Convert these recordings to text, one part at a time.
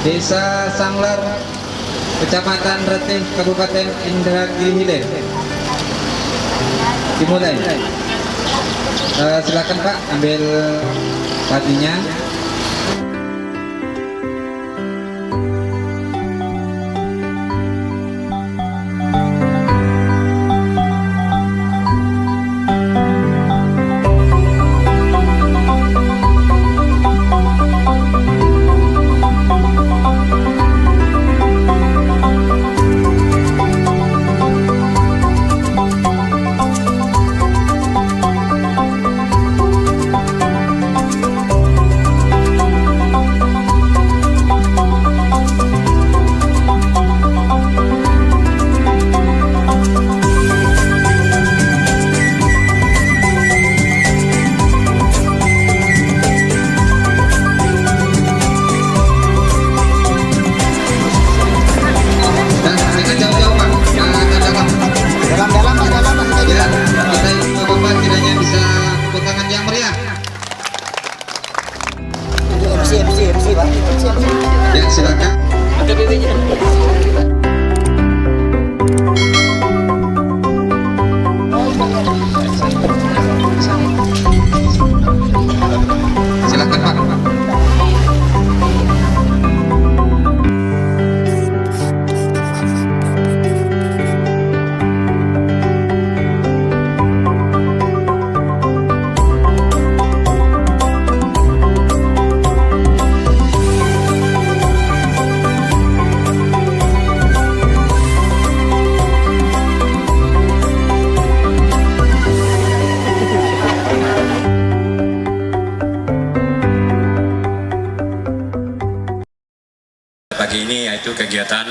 Desa Sanglar, Kecamatan Retih, Kabupaten Indragiri Hilir. Dimulai. Silakan Pak, ambil padinya. MC Pak. Ya, silakan. Ada BB-nya. Silakan Pak. Pagi ini yaitu kegiatan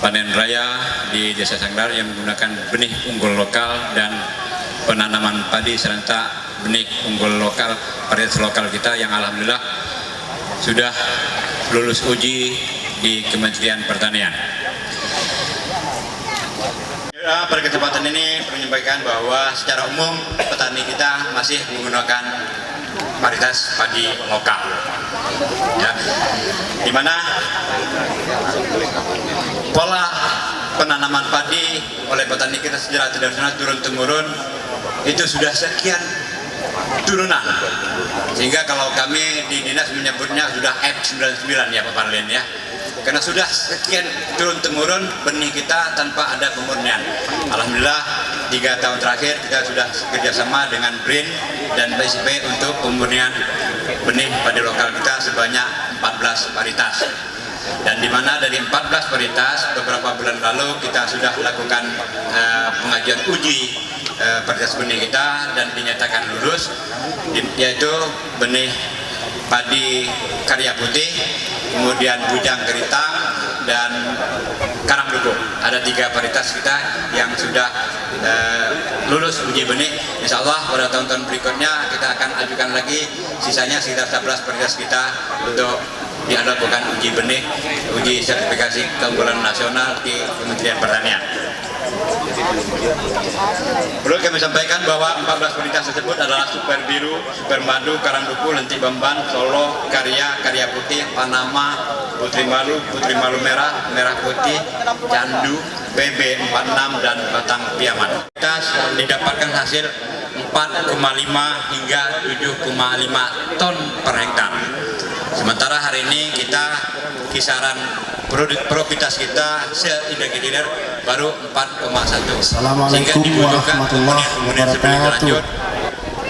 panen raya di Desa Sanglar yang menggunakan benih unggul lokal dan penanaman padi serentak benih unggul lokal, varietas lokal kita yang alhamdulillah sudah lulus uji di Kementerian Pertanian. Pada kesempatan ini perlu menyampaikan bahwa secara umum petani kita masih menggunakan varietas padi lokal, ya, di mana pola penanaman padi oleh petani kita secara tradisional turun temurun itu sudah sekian turunan, sehingga kalau kami di dinas menyebutnya sudah F99 ya Pak Parlin ya, karena sudah sekian turun temurun benih kita tanpa ada pemurnian. Alhamdulillah 3 tahun terakhir kita sudah kerjasama dengan BRIN dan BSIP untuk pemurnian benih padi lokal kita sebanyak 14 varietas. Dan di mana dari 14 varietas beberapa bulan lalu kita sudah lakukan pengajuan uji varietas benih kita dan dinyatakan lulus, yaitu benih padi karya putih, kemudian bujang keritang, dan karang duku. Ada 3 varietas kita yang sudah lulus uji benih. Insya Allah pada tahun-tahun berikutnya kita akan ajukan lagi sisanya sekitar 11 varietas kita untuk dilakukan uji benih, uji sertifikasi keunggulan nasional di Kementerian Pertanian. Perlu kami sampaikan bahwa 14 varietas tersebut adalah Super Biru, Super Madu, Karang Duku, Lentik Bamban, Solo, Karya, Karya Putih, Panama, Putri Malu Merah, Merah Putih, Candu, BB46 dan Batang Piaman. Kita didapatkan hasil 4,5 hingga 7,5 ton per hektar. Sementara hari ini kita kisaran produktivitas kita se-Indragiri Hilir baru 4,1, sehingga dibutuhkan kemudian sebelum lanjut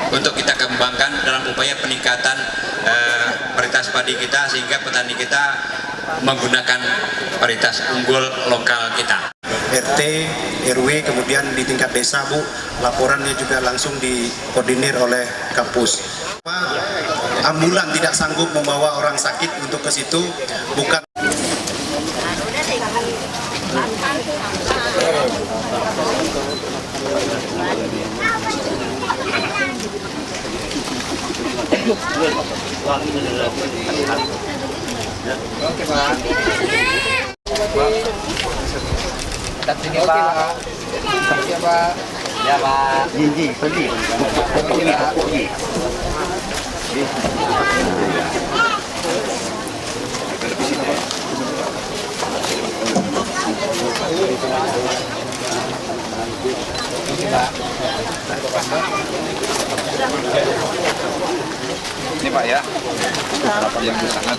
untuk kita kembangkan dalam upaya peningkatan varietas padi kita, sehingga petani kita menggunakan varietas unggul lokal kita. RT, RW, kemudian di tingkat desa Bu, laporannya juga langsung dikoordinir oleh kampus. Ambulan tidak sanggup membawa orang sakit untuk ke situ, bukan Oke Pak. Kita sini Pak. Oke Pak. Ya Pak. Jinji, pergi. Oke Pak. yang sangat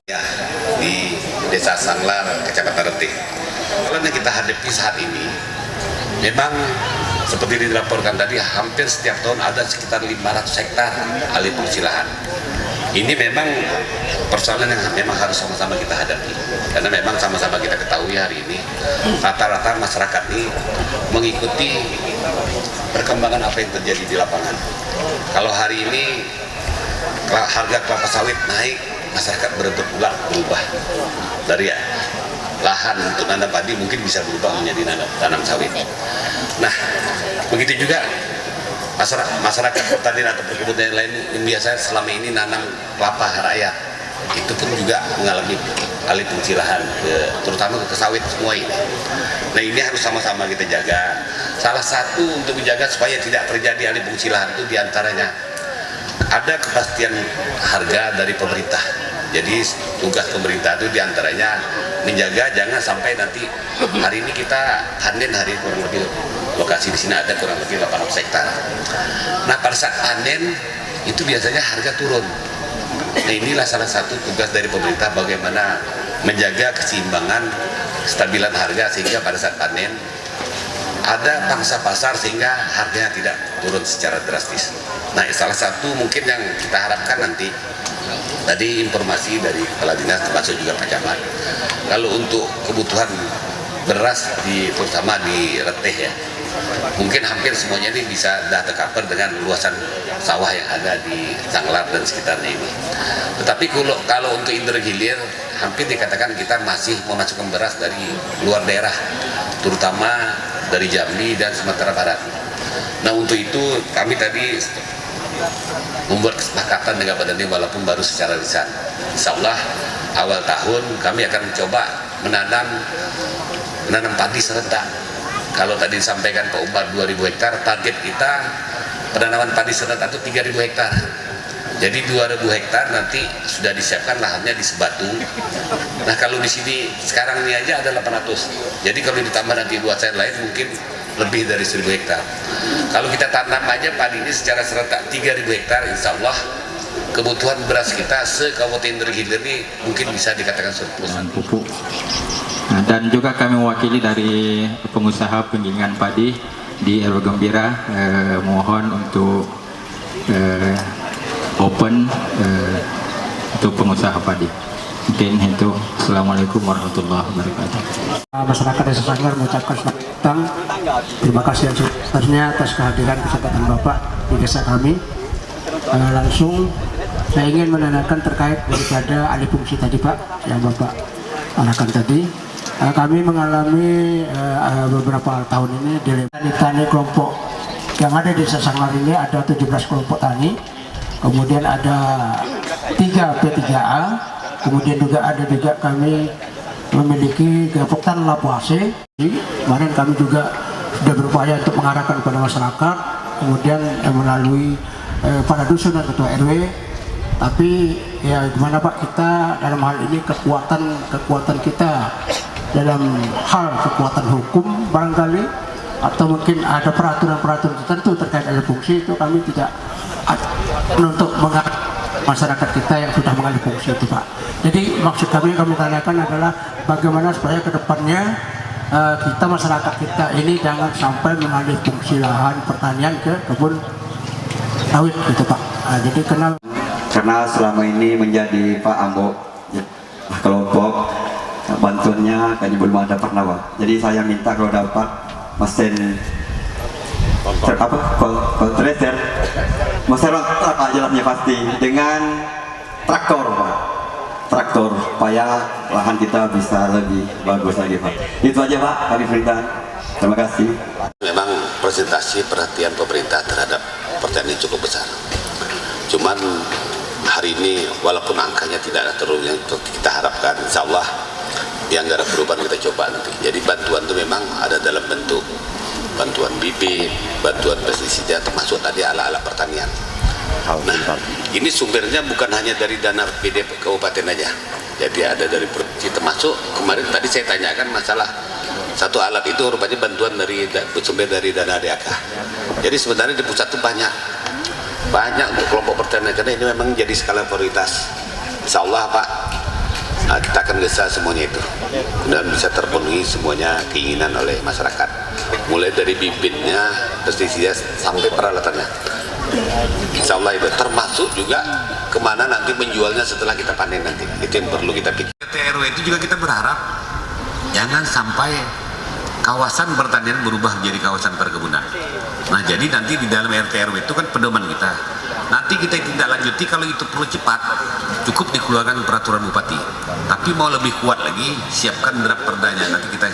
ya, di Desa Sanglar, Kecamatan Retih. Kalau yang kita hadapi saat ini, memang seperti dilaporkan tadi, hampir setiap tahun ada sekitar 500 hektar alih fungsi lahan. Ini memang persoalan yang memang harus sama-sama kita hadapi, karena memang sama-sama kita ketahui hari ini rata-rata masyarakat ini mengikuti perkembangan apa yang terjadi di lapangan. Kalau hari ini harga kelapa sawit naik, masyarakat berebut pula berubah dari lahan untuk nanam padi mungkin bisa berubah menjadi tanam sawit. Nah, begitu juga masyarakat pertanian atau perkebunan yang lain yang biasa selama ini nanam kelapa rakyat, itu pun juga mengalami alih fungsi lahan, terutama ke sawit semua ini. Nah, ini harus sama-sama kita jaga. Salah satu untuk menjaga supaya tidak terjadi alih fungsi lahan itu diantaranya ada kepastian harga dari pemerintah. Jadi tugas pemerintah itu diantaranya menjaga jangan sampai nanti hari ini kita panen hari kurang lebih lokasi di sini ada kurang lebih 800 hektar. Nah, pada saat panen itu biasanya harga turun. Nah, inilah salah satu tugas dari pemerintah bagaimana menjaga keseimbangan kestabilan harga sehingga pada saat panen ada pangsa pasar sehingga harganya tidak turun secara drastis. Nah, salah satu mungkin yang kita harapkan nanti tadi informasi dari kepala dinas termasuk juga Pak Camat, kalau untuk kebutuhan beras terutama di Retih ya, mungkin hampir semuanya ini bisa tercover dengan luasan sawah yang ada di Sanglar dan sekitarnya ini. Tetapi kalau untuk Indra Hilir hampir dikatakan kita masih memasukkan beras dari luar daerah, terutama dari Jambi dan Sumatera Barat. Nah, untuk itu kami tadi membuat kesepakatan dengan Badan walaupun baru secara lisan. Insya Allah awal tahun kami akan mencoba menanam padi serentak. Kalau tadi disampaikan Pak Umar 2.000 hektar, target kita penanaman padi serentak itu 3.000 hektar. Jadi 2.000 hektar nanti sudah disiapkan lahannya di Sebatu. Nah, kalau di sini sekarang ini aja ada 800. Jadi kalau ditambah nanti luasan lain mungkin lebih dari 1.000 hektar. Kalau kita tanam aja padi ini secara serentak 3.000 hektar, insya Allah kebutuhan beras kita se-Kabupaten Indra Hilir ini mungkin bisa dikatakan surplus. Pupuk. Nah, dan juga kami mewakili dari pengusaha penggilingan padi di RW Gembira mohon untuk open untuk pengusaha padi. Mungkin itu. Assalamualaikum warahmatullahi wabarakatuh. Masyarakat Desa Sanglar mengucapkan selamat datang. Terima kasih yang sebesarnya atas kehadiran kesempatan Bapak di desa kami. Langsung saya ingin menanyakan terkait daripada alih fungsi tadi Pak yang Bapak arahkan tadi. Kami mengalami beberapa tahun ini di tani kelompok yang ada di Desa Sanglar ini ada 17 kelompok tani, kemudian ada 3 P3A, kemudian juga ada juga kami memiliki kelompok tani Lapuase. Kemarin kami juga sudah berupaya untuk mengarahkan kepada masyarakat, kemudian melalui para dusun dan ketua RW. Tapi ya gimana Pak, kita dalam hal ini kekuatan kita dalam hal kekuatan hukum barangkali, atau mungkin ada peraturan-peraturan tertentu terkait alih fungsi itu kami tidak untuk masyarakat kita yang sudah mengalih fungsi itu Pak. Jadi maksud kami tanyakan adalah bagaimana supaya kedepannya kita masyarakat kita ini jangan sampai mengalih fungsi lahan pertanian ke kebun sawit gitu Pak. Jadi karena selama ini menjadi Pak Ambo kelompok bantuannya kayaknya belum ada pernah Pak. Jadi saya minta kalau dapat mesin kontraser mesin truk aja lah pasti dengan traktor Pak, traktor supaya lahan kita bisa lebih bagus lagi Pak. Itu aja Pak kami perintah. Terima kasih. Memang presentasi perhatian pemerintah terhadap pertanian cukup besar. Cuman hari ini walaupun angkanya tidak ada terlalu yang kita harapkan, insya Allah di anggaran perubahan kita coba nanti. Jadi bantuan itu memang ada dalam bentuk bantuan bibit, bantuan pestisida, termasuk tadi alat-alat pertanian. Nah, ini sumbernya bukan hanya dari dana PD kabupaten aja, Jadi ada dari provinsi, termasuk kemarin tadi saya tanyakan masalah satu alat itu rupanya bantuan dari bersumber dari dana DAK. Jadi sebenarnya di pusat itu banyak untuk kelompok pertanian, karena ini memang jadi skala prioritas. Insya Allah Pak, kita akan bisa semuanya itu dan bisa terpenuhi semuanya keinginan oleh masyarakat, mulai dari bibitnya, pestisida sampai peralatannya. Insya Allah itu termasuk juga kemana nanti menjualnya setelah kita panen nanti, itu yang perlu kita pikir. RW itu juga kita berharap jangan sampai kawasan pertanian berubah menjadi kawasan perkebunan. Nah jadi nanti di dalam RT RW itu kan pedoman kita, nanti kita tindak lanjuti kalau itu perlu cepat, cukup dikeluarkan peraturan bupati, tapi mau lebih kuat lagi siapkan draft perdanya, nanti kita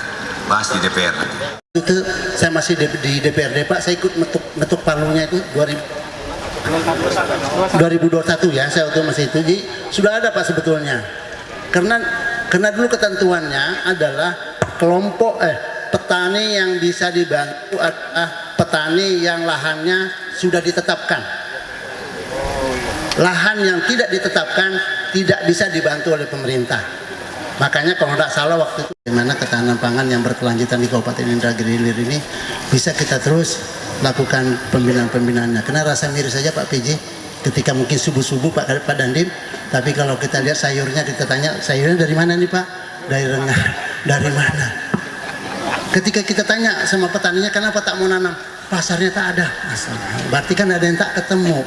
bahas di DPR nanti. Itu saya masih di DPRD Pak, saya ikut metuk palunya itu 2021 ya, saya waktu masih itu. Jadi sudah ada Pak sebetulnya, karena dulu ketentuannya adalah kelompok petani yang bisa dibantu adalah petani yang lahannya sudah ditetapkan. Lahan yang tidak ditetapkan tidak bisa dibantu oleh pemerintah. Makanya kalau tidak salah waktu itu bagaimana ketahanan pangan yang berkelanjutan di Kabupaten Indragiri Hilir ini bisa kita terus lakukan pembinaan-pembinaannya. Karena rasa miris saja Pak PJ ketika mungkin subuh-subuh Pak Dandim, tapi kalau kita lihat sayurnya, kita tanya sayurnya dari mana nih Pak? Dari Rengas. Dari mana? Ketika kita tanya sama petaninya kenapa tak mau nanam, pasarnya tak ada. Berarti kan ada yang tak ketemu.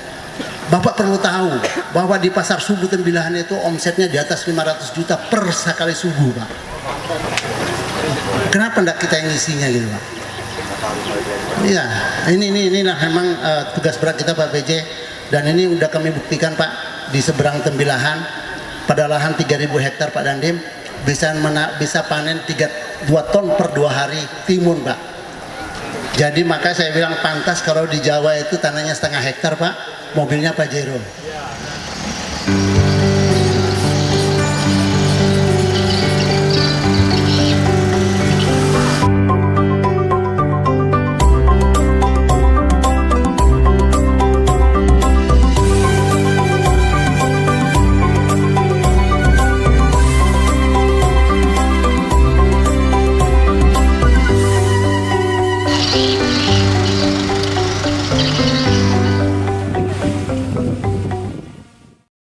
Bapak perlu tahu bahwa di pasar subuh Tembilahan itu omsetnya di atas 500 juta per sekali subuh Pak. Kenapa enggak kita yang ngisinya gitu Pak? Iya, ini memang tugas berat kita Pak PJ, dan ini udah kami buktikan Pak di seberang Tembilahan pada lahan 3.000 hektar Pak Dandim bisa panen 2 ton per 2 hari timun Pak. Jadi maka saya bilang pantas kalau di Jawa itu tanahnya setengah hektar Pak, mobilnya Pajero.